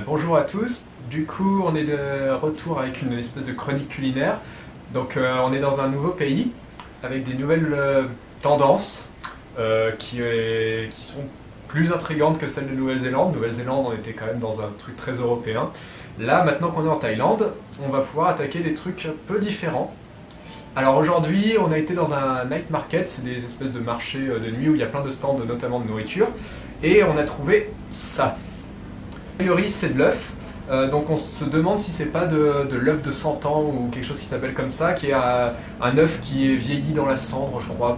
Bonjour à tous, du coup on est de retour avec une espèce de chronique culinaire. Donc on est dans un nouveau pays avec des nouvelles tendances qui sont plus intrigantes que celles de Nouvelle-Zélande. Nouvelle-Zélande on était quand même dans un truc très européen. Là maintenant qu'on est en Thaïlande, on va pouvoir attaquer des trucs un peu différents. Alors aujourd'hui on a été dans un night market, c'est des espèces de marchés de nuit où il y a plein de stands notamment de nourriture. Et on a trouvé ça. A priori c'est de l'œuf, donc on se demande si c'est pas de l'œuf de 100 ans ou quelque chose qui s'appelle comme ça, qui est un œuf qui est vieilli dans la cendre je crois,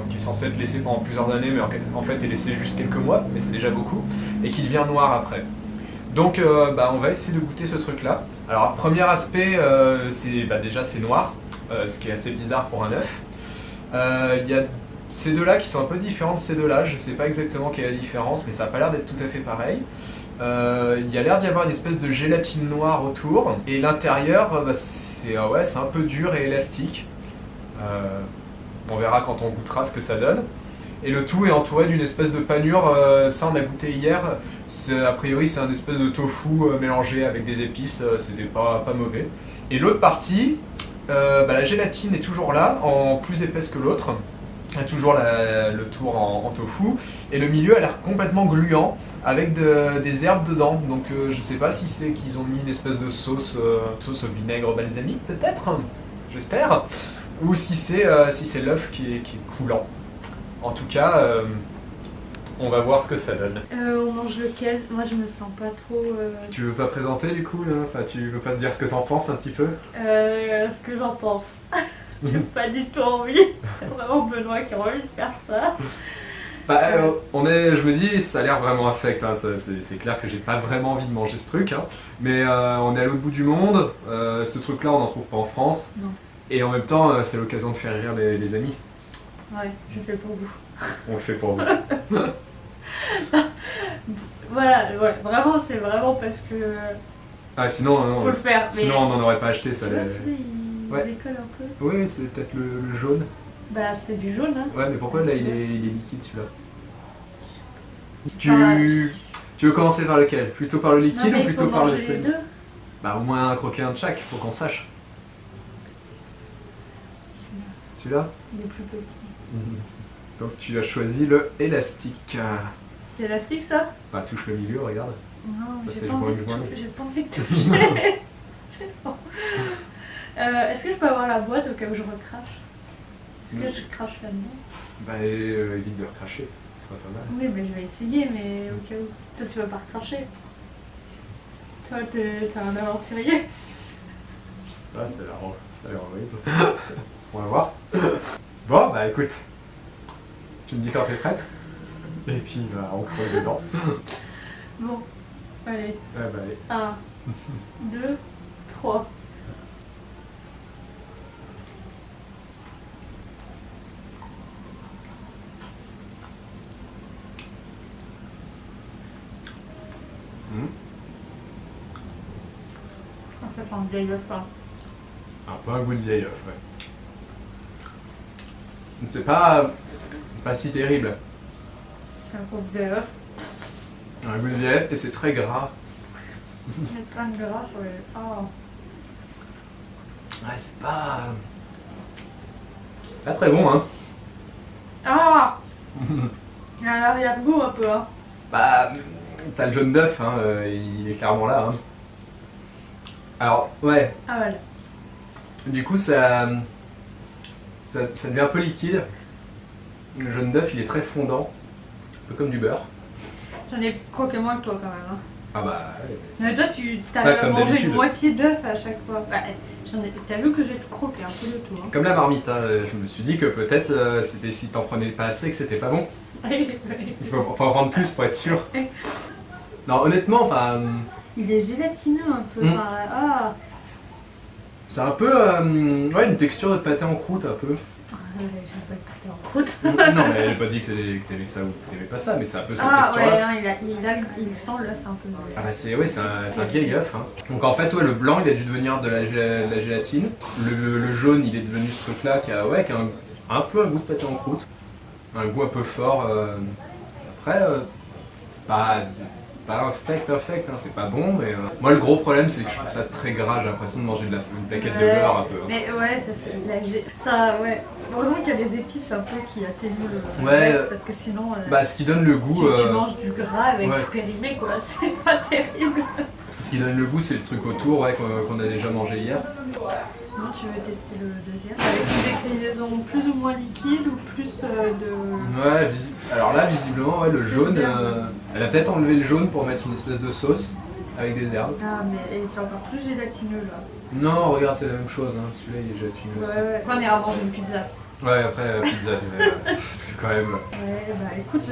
qui est censé être laissé pendant plusieurs années mais en fait est laissé juste quelques mois, mais c'est déjà beaucoup, et qui devient noir après. Donc on va essayer de goûter ce truc là. Alors premier aspect, déjà c'est noir, ce qui est assez bizarre pour un œuf. Il y a ces deux là qui sont un peu différents de ces deux là, je sais pas exactement quelle est la différence mais ça a pas l'air d'être tout à fait pareil. Il y a l'air d'y avoir une espèce de gélatine noire autour, et l'intérieur c'est un peu dur et élastique. On verra quand on goûtera ce que ça donne. Et le tout est entouré d'une espèce de panure, ça on a goûté hier, a priori c'est un espèce de tofu mélangé avec des épices, c'était pas mauvais. Et l'autre partie, la gélatine est toujours là, en plus épaisse que l'autre. Il y a toujours le tour en tofu, et le milieu a l'air complètement gluant avec des herbes dedans, donc je sais pas si c'est qu'ils ont mis une espèce de sauce au vinaigre balsamique peut-être, j'espère, ou si c'est l'œuf qui est coulant. En tout cas, on va voir ce que ça donne. On mange lequel? Moi je me sens pas trop... Tu veux pas présenter du coup là? Enfin, tu veux pas te dire ce que t'en penses un petit peu? Ce que j'en pense. J'ai pas du tout envie. C'est vraiment Benoît qui a envie de faire ça. Je me dis, ça a l'air vraiment affect, hein. C'est clair que j'ai pas vraiment envie de manger ce truc, hein. Mais on est à l'autre bout du monde, ce truc là on n'en trouve pas en France. Non. Et en même temps, c'est l'occasion de faire rire les amis. Ouais, je fais pour vous. On le fait pour vous. Voilà, ouais, vraiment c'est vraiment parce que... Ah sinon, non, faut le faire. Sinon on n'en aurait pas acheté ça. Tu vois, celui-là, il Ouais. décolle un peu. Oui, c'est peut-être le jaune. Bah c'est du jaune hein. Ouais, mais pourquoi là il est liquide celui-là? Bah, Tu veux commencer par lequel? Plutôt par le liquide non, mais ou plutôt il faut par le manger les sel? deux. Bah au moins croquer un de chaque, faut qu'on sache. Celui-là? Il est plus petit. Donc tu as choisi le élastique. C'est élastique ça? Bah touche le milieu, regarde. Non, Ça j'ai fait pas, envie de joint. j'ai pas envie de toucher. J'ai pas. Est-ce que je peux avoir la boîte au cas où je recrache? Est-ce que je crache là-dedans? Bah évite de recracher, ce serait pas mal. Oui, mais je vais essayer, mais au cas où. Toi, tu vas pas recracher. Toi, t'es un aventurier. Ah, ça a l'air horrible. On va voir. Bon, bah écoute, tu me dis quand t'es prête. Et puis on creuse dedans. Bon, allez. Ah bah allez. 1, 2, 3. En fait, un vieil œuf. Un peu un goût de vieil œuf, ouais. C'est pas si terrible. C'est un gros vieil œuf. Un goût de vieil œuf et c'est très gras. Il y a plein de gras sur les... Oh. Ouais, c'est pas très bon, hein. Ah. Il y a l'arrière-goût un peu, hein. Bah, t'as le jaune d'œuf, hein, il est clairement là, hein. Alors, ouais, Ah, voilà. du coup, ça devient un peu liquide. Le jaune d'œuf, il est très fondant, un peu comme du beurre. J'en ai croqué moins que toi, quand même, hein. Ah bah, ouais, Mais toi, tu Ça, t'arrives à comme manger d'habitude. une moitié d'œuf à chaque fois. Bah, t'as vu que j'ai tout croqué, un peu de tout. Hein. comme la marmite, hein, je me suis dit que peut-être c'était si t'en prenais pas assez que c'était pas bon. Il faut en prendre plus pour être sûr. Non, honnêtement, enfin, Il est gélatineux un peu. Mm. Enfin, ah. c'est un peu une texture de pâté en croûte un peu. J'aime pas le pâté en croûte. Non, mais j'ai pas dit que t'aimais ça ou que t'aimais pas ça, mais c'est un peu cette Ah texture-là. ouais, non, il sent l'œuf un peu. Ah bah c'est un vieil œuf, hein. Donc en fait, ouais, le blanc il a dû devenir de la gélatine. Le jaune il est devenu ce truc là qui a un peu un goût de pâté en croûte. Un goût un peu fort. Après, c'est pas pas infect, hein, c'est pas bon, mais moi le gros problème c'est que je trouve ça très gras, j'ai l'impression de manger une plaquette de beurre un peu. Mais ouais, ouais. Heureusement qu'il y a des épices un peu qui atténuent le Ouais, reste, parce que sinon bah ce qui donne le goût... tu manges du gras avec du périmé quoi, c'est pas terrible. Ce qui donne le goût c'est le truc autour ouais, qu'on a déjà mangé hier. Non, tu veux tester le deuxième avec une déclinaison plus ou moins liquide ou plus de... Ouais, alors là visiblement ouais, le jaune, elle a peut-être enlevé le jaune pour mettre une espèce de sauce avec des herbes. Ah mais c'est encore plus gélatineux là. Non, regarde c'est la même chose, hein. Celui-là il est gélatineux aussi. Ouais. Après on ira manger une pizza. Ouais, après la pizza, parce que quand même... Ouais, bah écoute,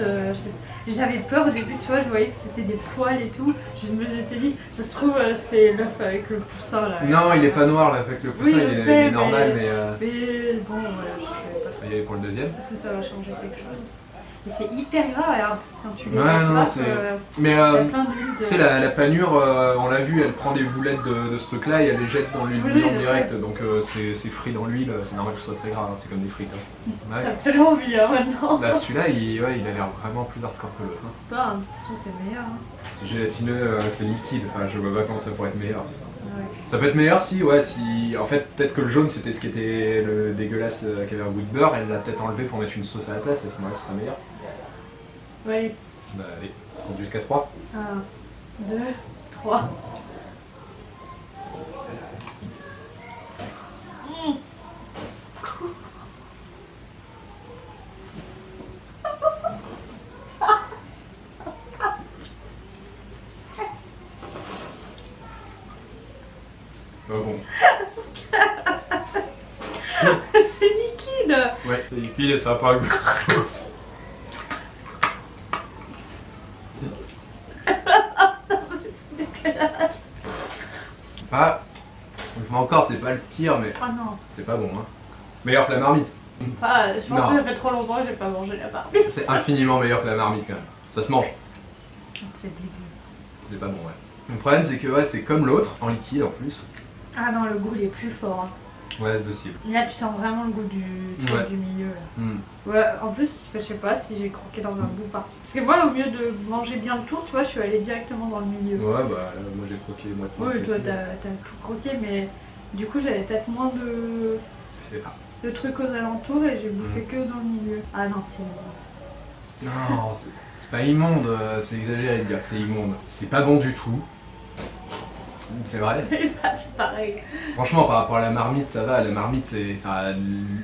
j'avais peur au début, tu vois, je voyais que c'était des poils et tout. Je m'étais dit, ça se trouve, c'est l'œuf avec le poussin là. Non, il est pas noir là, avec le poussin, Oui, il est normal, mais... Mais bon, voilà, je savais pas trop. Il y avait pour le deuxième. Ça va changer quelque chose. Et c'est hyper gras, regarde, quand tu les ouais, non, attrapes, c'est... il Mais y a plein d'huile tu sais, la panure, on l'a vu, elle prend des boulettes de ce truc-là et elle les jette dans l'huile Oui, en je direct, sais. donc c'est frit dans l'huile, c'est normal que ce soit très gras, hein, c'est comme des frites. Hein. Ouais. Ça me fait l'envie hein, maintenant. Là, celui-là, il a l'air vraiment plus hardcore que l'autre. Hein. Bah, de toute façon, c'est meilleur. Hein. C'est gélatineux, c'est liquide, enfin je vois pas comment ça pourrait être meilleur. Ouais. Ça peut être meilleur si, en fait, peut-être que le jaune c'était ce qui était le dégueulasse qui avait un goût de beurre, elle l'a peut-être enlevé pour mettre une sauce à la place, à ce moment-là, ce serait meilleur. Ouais. Bah allez, on conduit jusqu'à 3. 1, 2, 3. Bon. C'est liquide. Ouais, c'est liquide et ça a pas un goût de sauce. Ah, encore c'est pas le pire mais Oh non. c'est pas bon hein. Meilleur que la marmite. Ah, je pense Non. que ça fait trop longtemps que j'ai pas mangé la barbie. C'est infiniment meilleur que la marmite quand même. Ça se mange. C'est dégueu. C'est pas bon ouais. Le problème c'est que ouais, c'est comme l'autre, en liquide en plus. Ah non, le goût il est plus fort. Hein. Ouais, c'est possible. Là, tu sens vraiment le goût du milieu. Là. Mm. Voilà, en plus, je sais pas si j'ai croqué dans un bout parti. Parce que moi, au mieux de manger bien le tour, tu vois, je suis allée directement dans le milieu. Ouais, bah là, moi j'ai croqué moi tout. Oui, toi, t'as tout croqué, mais du coup, j'avais peut-être moins Je sais pas. de trucs aux alentours et j'ai bouffé que dans le milieu. Ah non, c'est immonde. Non, c'est pas immonde, c'est exagéré de dire que c'est immonde. C'est pas bon du tout. C'est vrai. C'est pareil. Franchement, par rapport à la marmite, ça va. La marmite, c'est, enfin,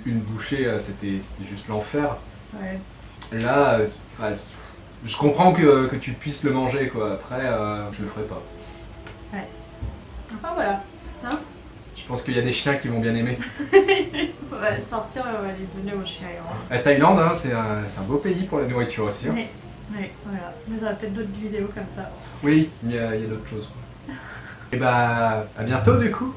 une bouchée, c'était juste l'enfer. Ouais. Là, je comprends que tu puisses le manger, quoi. Après, je le ferai pas. Ouais. Enfin voilà. Hein. Je pense qu'il y a des chiens qui vont bien aimer. On va le sortir et on va les donner aux chiens. La Thaïlande, hein, c'est un beau pays pour la nourriture aussi. Hein. Oui, voilà. Mais on aura peut-être d'autres vidéos comme ça. Oui, il y a d'autres choses. Et bah, à bientôt du coup.